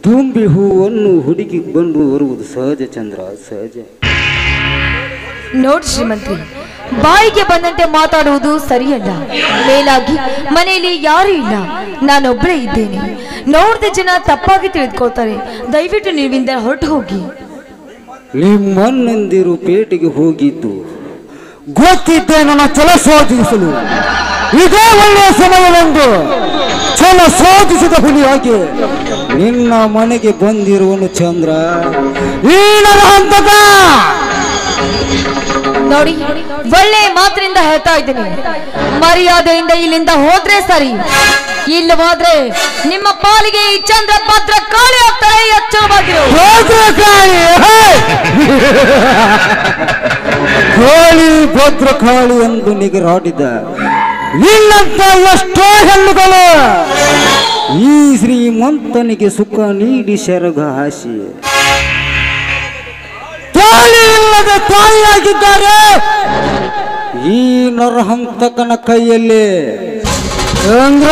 ತುಂಬಿ ಹೂವನ್ನು ಹುಡುಕಿ ಬಂದು ಬರುವುದು ಸಹಜ ಚಂದ್ರ, ಸಹಜ. ನೋಡಿ ಶ್ರೀಮಂತ್ರಿ, ಬಾಯಿಗೆ ಬಂದಂತೆ ಮಾತಾಡುವುದು ಸರಿಯಲ್ಲ. ಮೇಲಾಗಿ ಮನೆಯಲ್ಲಿ ಯಾರೂ ಇಲ್ಲ, ನಾನೊಬ್ಬಳೇ ಇದ್ದೇನೆ. ನೋಡಿದ ಜನ ತಪ್ಪಾಗಿ ತಿಳಿದುಕೊಳ್ತಾರೆ. ದಯವಿಟ್ಟು ನೀವಿಂದ ಹೊರಟು ಹೋಗಿ. ನಿಮ್ಮಣ್ಣಂದಿರು ಪೇಟೆಗೆ ಹೋಗಿದ್ದು ಗೊತ್ತಿದ್ದೆ. ನನ್ನ ಛಲ ಸಾಧಿಸಲು ಇದೇ ಒಳ್ಳೆಯ ಸಮಯವೆಂದು ಛಲ ಸಾಧಿಸಿದ ಹುಲಿಯಾಗಿ ನಿನ್ನ ಮನೆಗೆ ಬಂದಿರುವನು ಚಂದ್ರ. ಈ ನನ್ನ ಹಂತಕ ನೋಡಿ, ಒಳ್ಳೆ ಮಾತಿನಿಂದ ಹೇಳ್ತಾ ಇದ್ದೀನಿ. ಮರ್ಯಾದೆಯಿಂದ ಇಲ್ಲಿಂದ ಹೋದ್ರೆ ಸರಿ, ಇಲ್ಲವಾದ್ರೆ ನಿಮ್ಮ ಪಾಲಿಗೆ ಈ ಚಂದ್ರ ಭದ್ರ ಕಾಳಿ ಆಗ್ತಾರೆ. ಎಚ್ಚರವಾಗಿರು. ಕಾಳಿ ಭದ್ರ ಕಾಳಿ ಎಂದು ನಿಗರಾಡಿದ ನಿನ್ನಂತ ಎಷ್ಟೋ ಹೆಣ್ಣುಗಳು ಈ ಶ್ರೀಮಂತನಿಗೆ ಸುಖ ನೀಡಿ ಶರಗ ಹಾಸಿ ತಾಳಿ ಇಲ್ಲದ ತಾಯಿಯಾಗಿದ್ದಾರೆ. ಈ ನರಹಂತಕನ ಕೈಯಲ್ಲಿ ಚಂದ್ರ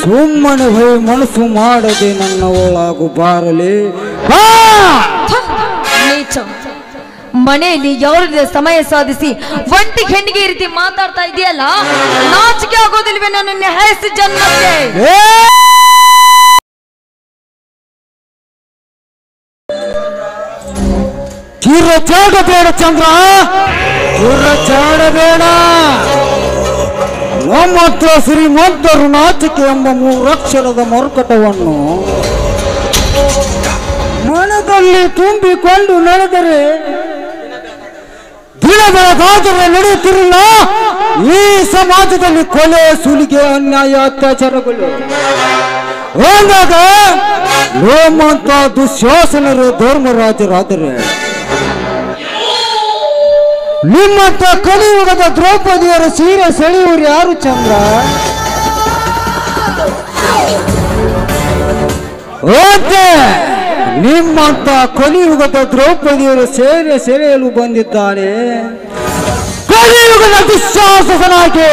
ಸುಮ್ಮನೆ ಹೋಗಿ ಮನಸ್ಸು ಮಾಡದೆ ನನ್ನ ಒಳಗು ಬಾರಲಿ. ಮನೆಯಲ್ಲಿ ಯಾರ ಸಮಯ ಸಾಧಿಸಿ ಒಂಟಿ ಹೆಣ್ಣಿಗೆ ಈ ರೀತಿ ಮಾತಾಡ್ತಾ ಇದೆಯಲ್ಲ, ನಾಚಿಕೆ ಆಗೋದಿಲ್ವೇ ನನ್ನ ಹೆಸರು ಜನ್ಮಕ್ಕೆ? ಚಾಡಬೇಡ ಚಂದ್ರ, ಚಾಡಬೇಡ. ನಮ್ಮ ಹತ್ರ ಶ್ರೀಮಂತರು ನಾಚಿಕೆ ಎಂಬ 3 ಅಕ್ಷರದ ಮರುಕಟವನ್ನು ಮನದಲ್ಲಿ ತುಂಬಿಕೊಂಡು ನಡೆದರೆ ದಿನ ಬೆಳಗಾದರೆ ನಡೆಯುತ್ತಿರಲಿಲ್ಲ ಈ ಸಮಾಜದಲ್ಲಿ ಕೊಲೆ, ಸುಲಿಗೆ, ಅನ್ಯಾಯ, ಅತ್ಯಾಚಾರಗಳು. ಅಂದಾಗ ನಮ್ಮಂತ ದುಶ್ಯಾಸನರು ಧರ್ಮರಾಜರಾದರೆ ನಿಮ್ಮಂತ ಕಲಿಯುಗದ ದ್ರೌಪದಿಯರ ಸೀರೆ ಸೆಳೆಯುವರು ಯಾರು ಚಂದ್ರ? ನಿಮ್ಮಂತ ಕಲಿಯುಗದ ದ್ರೌಪದಿಯರು ಸೇರೆ ಸೆಳೆಯಲು ಬಂದಿದ್ದಾನೆ ಕಲಿಯುಗದ ದುಶ್ಯಾಸನಾಗಿ.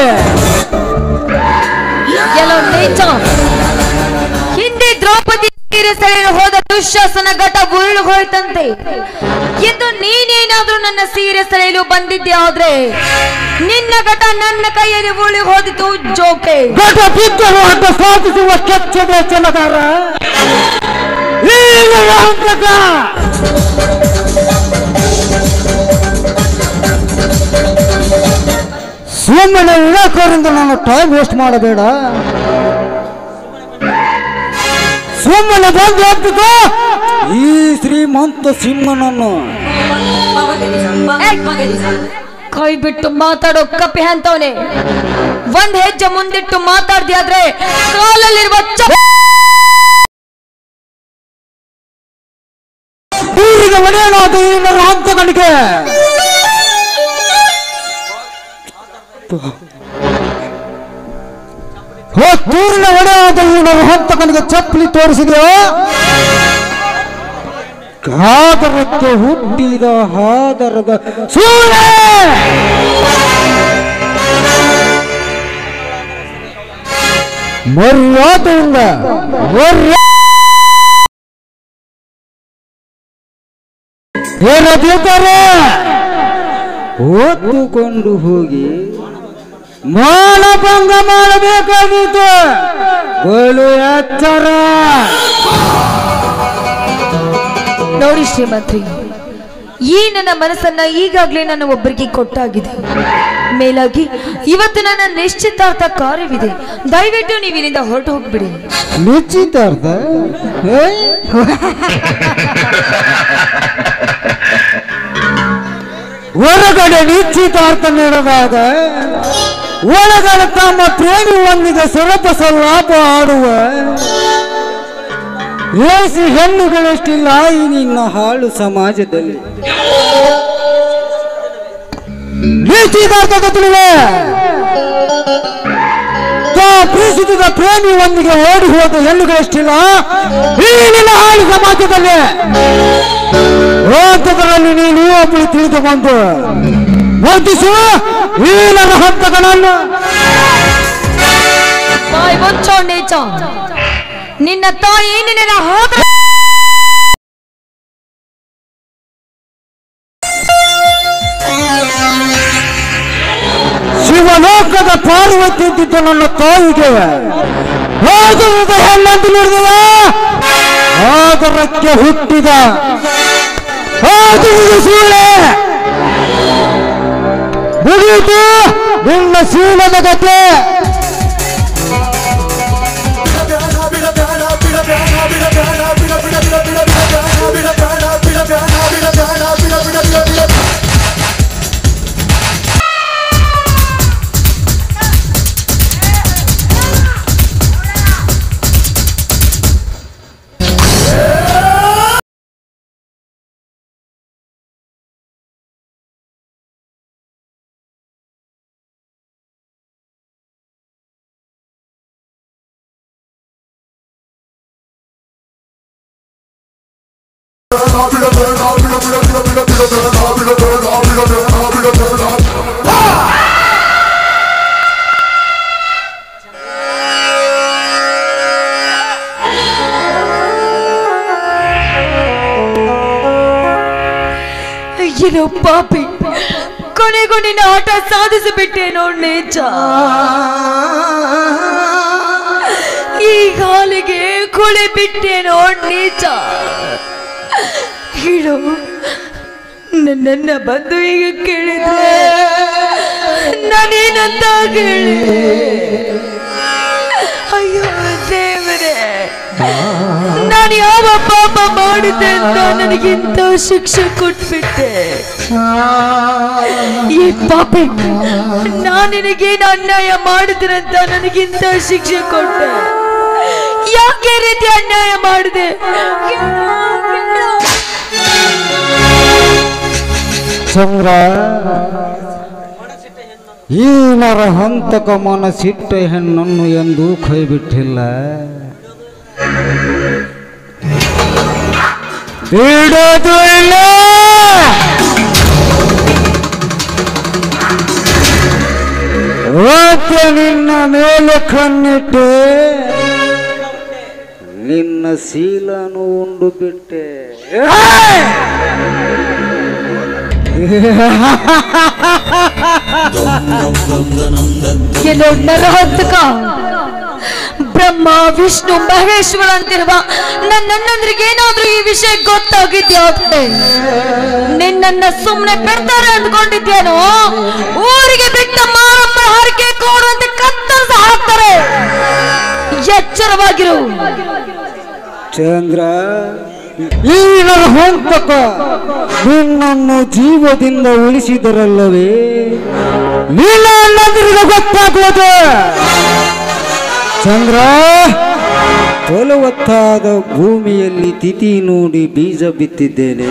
ಹಿಂದೆ ದ್ರೌಪದಿ ಸೀರೆ ಸೆಳೆಯಲು ಹೋದ ದುಶ್ಯಾಸನ ಘಟ ಉರುಳು ಹೋಯ್ತಂತೆ. ಎಂದು ನೀನೇನಾದ್ರೂ ನನ್ನ ಸೀರೆ ಸೆಳೆಯಲು ಬಂದಿದ್ದೆ ಆದ್ರೆ ನಿನ್ನ ಘಟ ನನ್ನ ಕೈಯಲ್ಲಿ ಉರುಳಿ ಹೋದಿತು. ಜೋಕೆ ಘಟ ಬಿದ್ದರು ಅಂತ ಸಾಧಿಸುವ ಕೆಚ್ಚದೆ ಚೆನ್ನದಾರ. ಸುಮ್ಮನೆ ಇಲಾಖರಿಂದ ನಾನು ಟೈಮ್ ವೇಸ್ಟ್ ಮಾಡಬೇಡ. ಸುಮ್ಮನೆ ಬಂದು ಹೋಗ್ತಿದ್ದು ಈ ಶ್ರೀಮಂತ ಸಿಂಹನನ್ನು. ಕೈ ಬಿಟ್ಟು ಮಾತಾಡೋ ಕಪ್ಪೆ ಅಂತವನೇ. ಒಂದ್ ಹೆಜ್ಜೆ ಮುಂದಿಟ್ಟು ಮಾತಾಡ್ದಿ ಆದ್ರೆ ಕಾಲಲ್ಲಿರುವ ಊರಿಗೆ ಒಡೆಯಲಾದ ಈ ನನ್ನ ಹಂತಕನಿಗೆ ತೂರಿನ ಒಡೆಯಾದ ಈ ನನ್ನ ಹಂತಕನಿಗೆ ಚಪ್ಪಲಿ ತೋರಿಸಿದೆಯೋ? ಹಾದರಕ್ಕೆ ಹುಟ್ಟಿದ ಹಾದರದ ಸೂರ್ಯ ಮರ್ಯಾದೆಯಿಂದ ಏನದಿದ್ದಾರೆ ಹೊತ್ತುಕೊಂಡು ಹೋಗಿ ಮಾನಭಂಗ ಮಾಡಬೇಕಾಗಿತ್ತು. ಬಲು ಎಚ್ಚರ. ನೋಡಿ ಶ್ರೀಮಂತ್ರಿ, ಈ ನನ್ನ ಮನಸ್ಸನ್ನ ಈಗಾಗಲೇ ನಾನು ಒಬ್ಬರಿಗೆ ಕೊಟ್ಟಾಗಿದೆ. ಮೇಲಾಗಿ ಇವತ್ತು ನನ್ನ ನಿಶ್ಚಿತಾರ್ಥ ಕಾರ್ಯವಿದೆ. ದಯವಿಟ್ಟು ನೀವು ಇಲ್ಲಿಂದ ಹೊರಟು ಹೋಗ್ಬಿಡಿ. ನಿಶ್ಚಿತಾರ್ಥ? ಹೊರಗಡೆ ನಿಶ್ಚಿತಾರ್ಥ ನಡೆದಾಗ ಒಳಗಡೆ ತಮ್ಮ ಪ್ರೇಮಿಯೊಂದಿಗೆ ಸರಪಸ ಲಾಭ ಆಡುವ ಏಸಿ ಹೆಣ್ಣುಗಳಷ್ಟಿಲ್ಲ ಈ ನಿನ್ನ ಹಾಳು ಸಮಾಜದಲ್ಲಿ. ನಿಶ್ಚಿತಾರ್ಥದ ತಿಳಿವೆ ಪ್ರೀತಿಸಿದ ಪ್ರೇಮಿಯೊಂದಿಗೆ ಓಡಿ ಹೋದ ಹೆಣ್ಣುಗಳಷ್ಟಿಲ್ಲ ಈ ನಿನ್ನ ಹಾಳು ಸಮಾಜದಲ್ಲಿ. ಓಟದಲ್ಲಿ ನೀನು ಒಬ್ಬಳು ತಿಳಿದು ಬಂದು ವರ್ತಿಸು ಈ ನನ್ನ ಹಂತಗಳನ್ನು. ಬಾಯ್ ಬಚ್ಚೋ ನೀಚ. ನಿನ್ನ ತಾಯಿ ನಿನ್ನ ಹೋದ ಶಿವಲೋಕದ ಪಾರ್ವತಿ ಇದ್ದಿದ್ದು ನನ್ನ ತಾಯಿಗೆ ಹೋಗುವುದು ಹೆಣ್ಣಂದು ನೋಡಿದವ ಆದರಕ್ಕೆ ಹುಟ್ಟಿದ ಹೋಗುವುದು ಸೂಳೆ ಮುಗಿಯಿತು ನಿನ್ನ ಶೀಲದ ಗತೆ. ಏನೋ ಪಾಪಿ, ಕೊನೆಗೂ ನಿನ್ನ ಆಟ ಸಾಧಿಸಿಬಿಟ್ಟೆ ನೋಡ್ ನೀಚ. ಈ ಹಾಲಿಗೆ ಕೊಳೆ ಬಿಟ್ಟೆ ನೋಡ್ ನೀಚ. ಹೇಳು, ನನ್ನನ್ನ ಬಂದು ಈಗ ಕೇಳಿದ್ರೆ ನಾನೇನಂತ ಹೇಳಿ? ಅಯ್ಯೋ ದೇವರೇ, ನಾನು ಯಾವ ಪಾಪ ಮಾಡಿದ್ದೆ ಅಂತ ನನಗಿಂತ ಶಿಕ್ಷೆ ಕೊಟ್ಬಿಟ್ಟೆ. ಈ ಪಾಪಿ, ನಾನು ನಿನಗೇನು ಅನ್ಯಾಯ ಮಾಡಿದ್ರಂತ ನನಗಿಂತ ಶಿಕ್ಷೆ ಕೊಟ್ಟೆ. ಯಾಕೆ ರೀತಿ ಅನ್ಯಾಯ ಮಾಡಿದೆ? ಚಂದ್ರ, ಈ ನರ ಹಂತಕ ಮನಸ್ಸಿಟ್ಟ ಹೆಣ್ಣನ್ನು ಎಂದೂ ಕೈ ಬಿಟ್ಟಿಲ್ಲ. ಬಿಡೋದು ಇಲ್ಲ. ಓಕೆ, ನಿನ್ನ ಮೇಲೆ ಕಣ್ಣಿಟ್ಟೆ, ನಿನ್ನ ಶೀಲನು ಉಂಡು ಬಿಟ್ಟೆ. ಎಲ್ಲೋ ನರಹಂತಕ, ಬ್ರಹ್ಮ ವಿಷ್ಣು ಮಹೇಶ್ವರ ಅಂತಿರುವ ನನ್ನಂದ್ರಿಗೆ ಏನಾದ್ರೂ ಈ ವಿಷಯ ಗೊತ್ತಾಗಿದ್ಯಾವ್ದೆ? ನಿನ್ನನ್ನ ಸುಮ್ಮನೆ ಬಿಡ್ತಾರೆ ಅಂದ್ಕೊಂಡಿದ್ದೇನೋ? ಊರಿಗೆ ಬಿಟ್ಟ ಮಾರಮ್ಮ ಹರಕೆ ಕೊಡುವಂತೆ ಕತ್ತರಿಸ ಹಾಕ್ತಾರೆ. ಎಚ್ಚರವಾಗಿರು ಚಂದ್ರ. ಈ ನರಹಂತಕ ನಿನ್ನನ್ನು ಜೀವದಿಂದ ಉಳಿಸಿದರಲ್ಲವೇ ನೀನಲ್ಲಂದ್ರಿಗೆ ಗೊತ್ತಾಗುವುದು. ಚಂದ್ರ, ಫಲವತ್ತಾದ ಭೂಮಿಯಲ್ಲಿ ತಿಥಿ ನೋಡಿ ಬೀಜ ಬಿತ್ತಿದ್ದೇನೆ.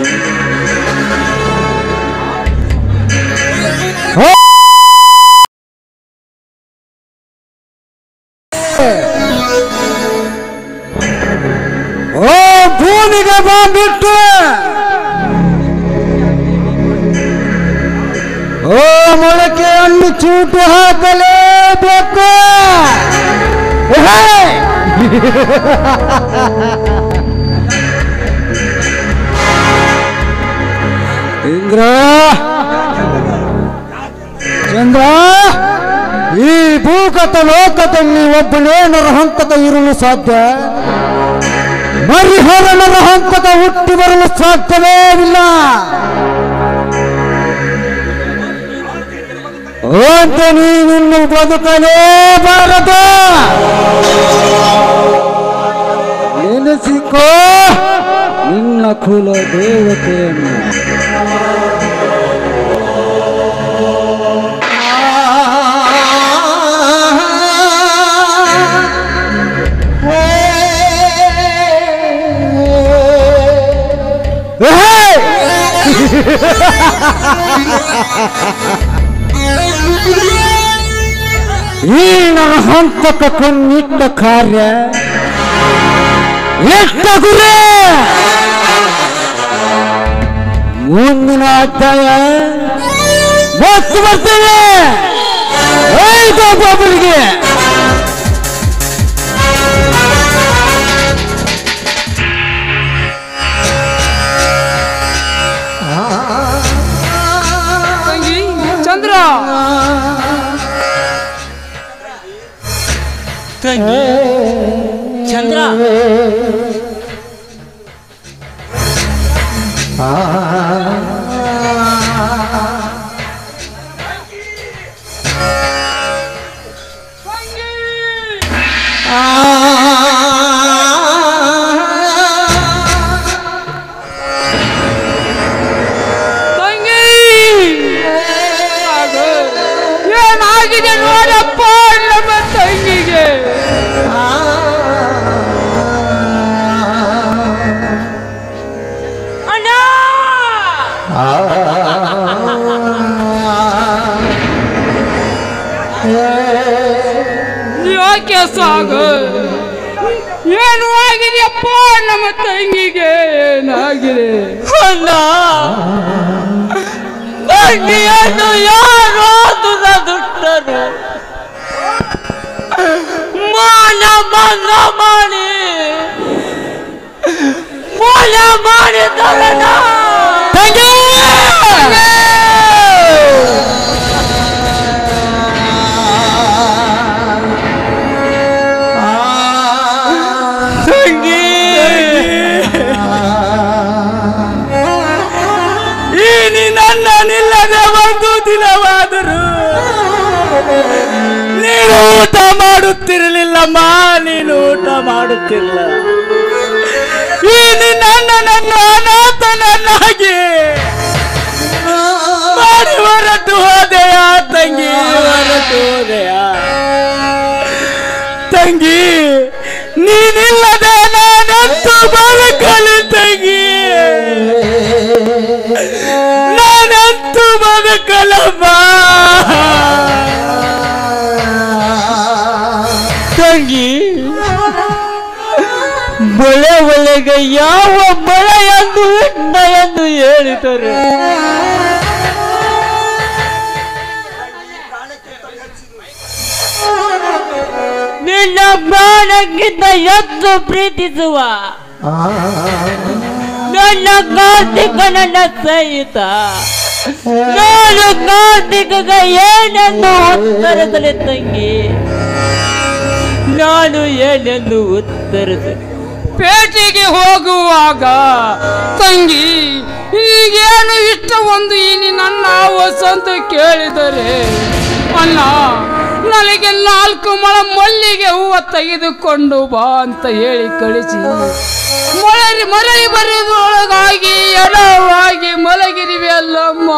ಓ ಭೂಮಿಗೆ ಬಾಂಬಿಟ್ಟು, ಓ ಮೊಳಕೆಯನ್ನು ಚೂಟು ಹಾಕಲೇಬೇಕು. ಇಂದ್ರ, ಚಂದ್ರ, ಈ ಭೂಗತ ಲೋಕದಲ್ಲಿ ಒಬ್ಬನೇ ನರಹಂತಕ ಇರಲು ಸಾಧ್ಯ. ಮರಿಹರ ನರಹಂತಕ ಹುಟ್ಟಿ ಬರಲು ಸಾಧ್ಯವೇ ಇಲ್ಲ. ಅಂತ ನೀನಿನ್ನು ಬದುಕಲೇಬಾರದು. ನೆನೆಸಿಕೋ ನಿನ್ನ ಕುಲ ದೇವತೆಯನ್ನು. ಈ ನರಹಂತಕ ಕಣ್ಣಿಟ್ಟ ಕಾರ್ಯ ಎಷ್ಟ ಗುರಿ. ಮುಂದಿನ ಅಧ್ಯಾಯ ಮತ್ತು ಬರ್ತೇವೆ. 5 ಬಾಬರಿಗೆ ಚಂದ್ರ ಏನಾಗಿದೆ ನೋಡಪ್ಪ ನಮ್ಮ ತಂಗಿಗೆ. ಅಣ್ಣ ಯಾಕೆ ಸಾಗು, ಏನು ಆಗಿದೆಯಪ್ಪ ನಮ್ಮ ತಂಗಿಗೆ, ಏನಾಗಿದೆ? ಅಣ್ಣ ತಂಗಿಯನ್ನು ಯಾರು ದುಷ್ಟರು ಮಾನ ಬಂದ ಮಾಡಿ ಮೋಸ ಮಾಡಿದರಣ ತಂಗಿ. ನನ್ನನಿಲ್ಲದೆ ಒಂದು ದಿನವಾದರೂ ನೀನು ಊಟ ಮಾಡುತ್ತಿರಲಿಲ್ಲಮ್ಮ, ನೀನು ಊಟ ಮಾಡುತ್ತಿಲ್ಲ. ಈ ನನ್ನನ್ನು ಅನಾಥನನ್ನಾಗಿ ಮಾಡಿ ಹೊರಟು ಹೋದೆಯ ತಂಗಿ, ಹೊರಟು ಹೋದೆಯ ತಂಗಿ. ನೀನಿಲ್ಲದೆ ನಾನಂತೂ ಬದುಕಲಿ ತಂಗಿ, ನಾನಂತೂ ಬದುಕಲಮ್ಮ ತಂಗಿ. ಮಳೆ ಒಳಗೆ ಯಾವ ಮಳೆ ಎಂದು ಹೇಳಿದರು. ನಿನ್ನ ಪ್ರಾಣಕ್ಕಿಂತ ಹೆಚ್ಚು ಪ್ರೀತಿಸುವ ನನ್ನ ಕಾರ್ತಿಕ, ನನ್ನ ಸ್ನೇಹಿತ, ನಾನು ಕಾರ್ತಿಕಗೆ ಏನೆಂದು ಉತ್ತರಿಸಲಿ ತಂಗಿ, ನಾನು ಏನೆಂದು ಉತ್ತರಿಸಲಿ? ಪೇಟೆಗೆ ಹೋಗುವಾಗ ತಂಗಿ ಈಗೇನು ಇಷ್ಟ ಒಂದು ಈ ನನ್ನ ವಸಂತ ಕೇಳಿದರೆ, ಅಣ್ಣ ನನಗೆ 4 ಮೊಳ ಮಲ್ಲಿಗೆ ಹೂವ ತೆಗೆದುಕೊಂಡು ಬಾ ಅಂತ ಹೇಳಿ ಕಳಿಸಿ ಮರಳಿ ಬರೆದೊಳಗಾಗಿ ಎಡವಾಗಿ ಮಲಗಿರಿವೆ ಅಲ್ಲಮ್ಮ,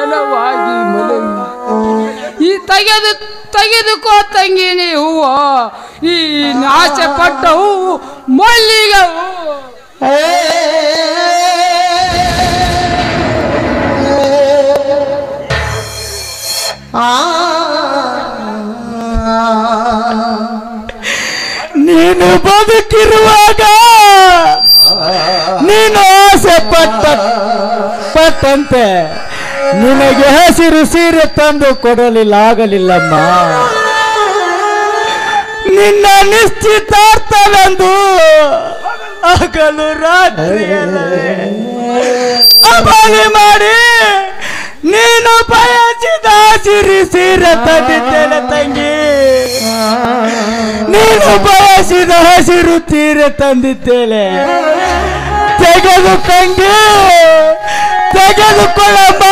ಎಡವಾಗಿ ಮಲಗಿ ಈ ತೆಗೆದುಕೋ ತಂಗಿನಿ ಹೂವು, ಈ ಆಸೆ ಪಟ್ಟ ಹೂವು ಮಲ್ಲಿಗೆ ಹೂವು. ನೀನು ಬದುಕಿರುವಾಗ ನೀನು ಆಸೆ ಪಟ್ಟಂತೆ ನಿನಗೆ ಹಸಿರು ಸೀರೆ ತಂದು ಕೊಡಲಿಲ್ಲ, ಆಗಲಿಲ್ಲಮ್ಮ. ನಿನ್ನ ನಿಶ್ಚಿತಾರ್ಥವೆಂದು ಹಗಲು ರಾತ್ರಿ ಅಬಲಿ ಮಾಡಿ ನೀನು ಬಯಸಿದ ಹಸಿರು ಸೀರೆ ತಂದಿದ್ದೇನೆ ತಂಗಿ, ನೀನು ಬಯಸಿದ ಹಸಿರು ಸೀರೆ ತಂದಿದ್ದೇನೆ. ತೆಗೆದು ತಂಗಿ, ತೆಗೆದುಕೊಳ್ಳಮ್ಮ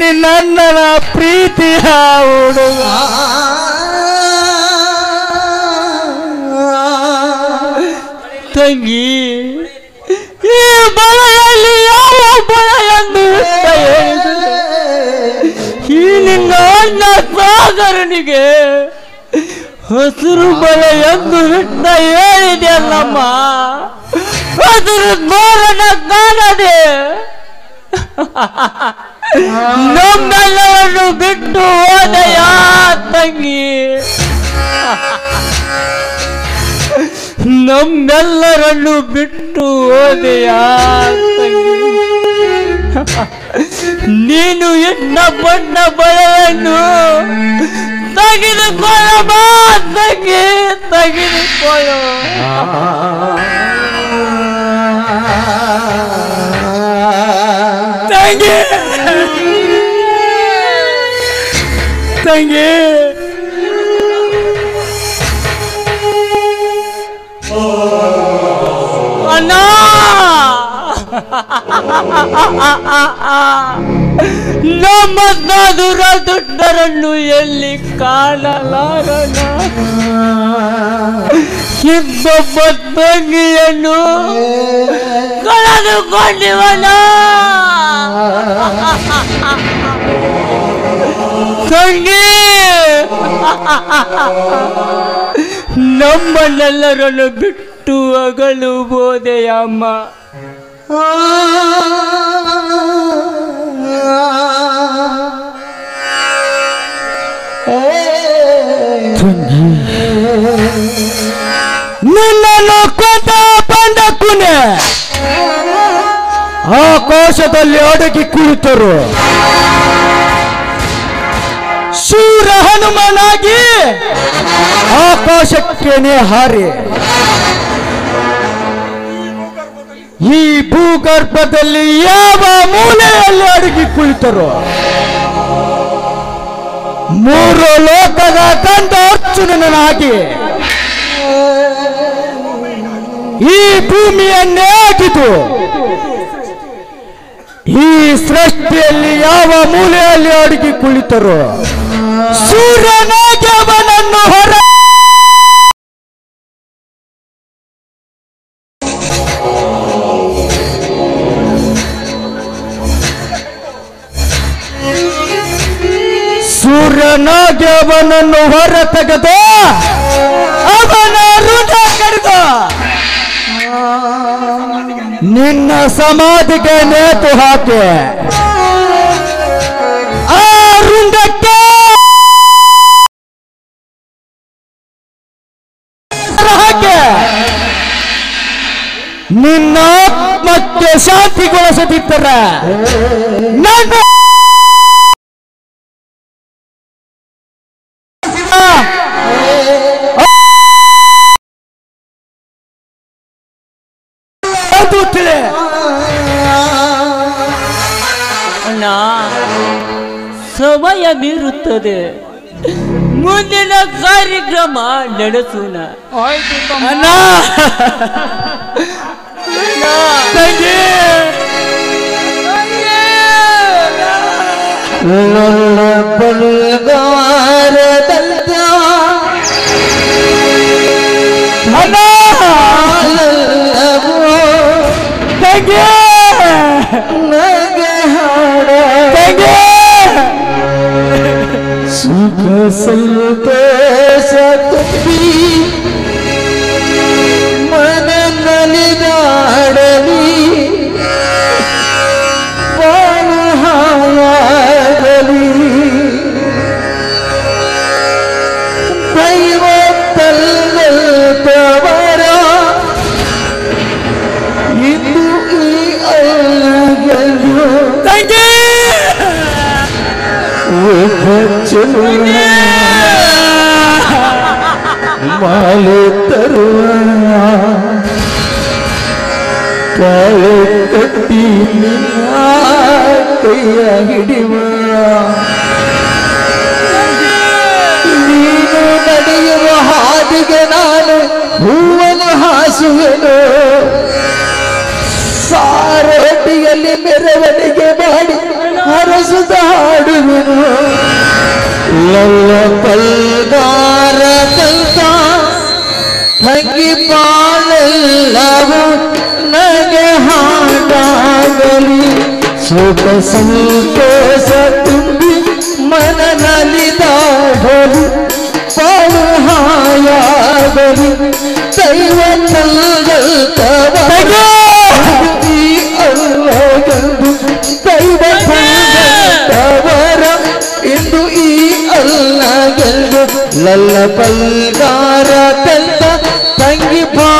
ನಿನ್ನಣ್ಣನ ಪ್ರೀತಿಯ ಹುಡುಗ. ತಂಗಿ, ಈ ಬಳೆಯಲ್ಲಿ ಯಾವ ಬಳೆಯನ್ನು ಹೇಳಿದರೆ ಈ ನಿನ್ನ ಅಣ್ಣ ಸಾಗರನಿಗೆ ಹಸಿರು ಬಳೆ ಎಂದು ಇಟ್ಟ ಹೇಳಿದೆಯಲ್ಲಮ್ಮ, ಹಸಿರು ಗೋರನ ಕಾಣದೆ ನಮ್ಮೆಲ್ಲವನ್ನು ಬಿಟ್ಟು ಹೋದೆಯ ತಂಗಿ, ನಮ್ಮೆಲ್ಲರನ್ನು ಬಿಟ್ಟು ಹೋದೆಯ ತಂಗಿ. ನೀನು ಎನ್ನ ಬಣ್ಣ ಬಳೆಯನ್ನು ತೆಗೆದುಕೊಳ್ಳ ತಂಗಿ, ತೆಗೆದುಕೊಳ್ಳು. ತಂಗಿ, ತಂಗಿ ನಮ್ಮ ದುರದುಡ್ಡರನ್ನು ಎಲ್ಲಿ ಕಾಣಲಾರಣ. ಇನ್ನೊಬ್ಬ ತಂಗಿಯನ್ನು ಕಳೆದುಕೊಂಡಿವನ. ತಂಗಿ ನಮ್ಮನ್ನೆಲ್ಲರನ್ನು ಬಿಟ್ಟು ಅಗಲುಬೋದೆಯಮ್ಮ. ನಿನ್ನನ್ನು ಕೊಂದ ಬಂದ ಕುನೆ ಆಕಾಶದಲ್ಲಿ ಅಡಗಿ ಕುಳಿತರು. ಶೂರ ಹನುಮನಾಗಿ ಆಕಾಶಕ್ಕೇನೆ ಹಾರಿ ಈ ಭೂಗರ್ಭದಲ್ಲಿ ಯಾವ ಮೂಲೆಯಲ್ಲಿ ಅಡಗಿ ಕುಳಿತರು. ಮೂರು ಲೋಕದ ಗಂಧ ಅರ್ಜುನನಾಗಿ ಈ ಭೂಮಿಯನ್ನೇ ಆಗಿತು. ಈ ಸೃಷ್ಟಿಯಲ್ಲಿ ಯಾವ ಮೂಲೆಯಲ್ಲಿ ಅಡಗಿ ಕುಳಿತರು. ಸೂರ್ಯನಾಗಿ ಅವನನ್ನು ಹೊರ ಸೂರ್ಯನಾಗಿ ಅವನನ್ನು ಹೊರ ತೆಗೆದ ಅವನ ಹೃದಯ ಕಡಿದ ನಿನ್ನ ಸಮಾಧಿಗೆ ನೇತು ಹಾಕಿ ಆ ರುಂಡಕ್ಕೆ ಹಾಕಿ ನಿನ್ನ ಆತ್ಮಕ್ಕೆ ಶಾಂತಿಗೊಳಿಸದಿದ್ದರೆ ನನ್ನ ಅಣ್ಣ, ಸಮಯ ಮೀರುತ್ತದೆ. ಮುಂದಿನ ಕಾರ್ಯಕ್ರಮ ನಡೆಸೋಣ. ಅಣ್ಣ, ಸುಖ ಸಂತೋಷ ತುಂಬಿ ಮನನಲಿದಾಡಲಿ ಬಾಳಹಾಯಾಗಲಿ ದೈವ ತಲ್ಲವರ ಇಂದು ಈ ಅಲ್ಲಗೆಲ್ಲ ಮಾಲೆ ತರುವ ಕಾಳೆ ಕಟ್ಟಿ ನಿನ್ನ ಕೈಯ ಹಿಡಿವ ನೀನು ನಡೆಯುವ ಹಾದಿಗೆ ನಾನು ಹೂವನ್ನು ಹಾಸುವೆನು. ಸಾರಟಿಯಲ್ಲಿ ಮೆರವಣಿಗೆ ಮಾಡಿ ಹರಸುತ್ತ ಹಾಡುವೆನು. ಲಲ್ಲ ಪಲ್ಗಾರ ತಂತ ತಂಗಿ ಬಾಳೆಲ್ಲವೂ ನಗೆ ಹಾಡಾಗಲಿ ಸುಖ ಸಂತೋಷ ತುಂಬಿ ಮನನಲಿದಾಡಲಿ ಬಾಳು ಹಾಯಾಗಲಿ ದೈವ ತಲ್ಲವರ ಈ ಅಲ್ಲಗೆಂದು ದೈವ ತಲ್ಲವರ ಇಂದು ಈ ಅಲ್ಲಗೆಂದು ಲಲ್ಲ ಪಲ್ಗಾರ ತಂತ ತಂಗಿ ಬಾ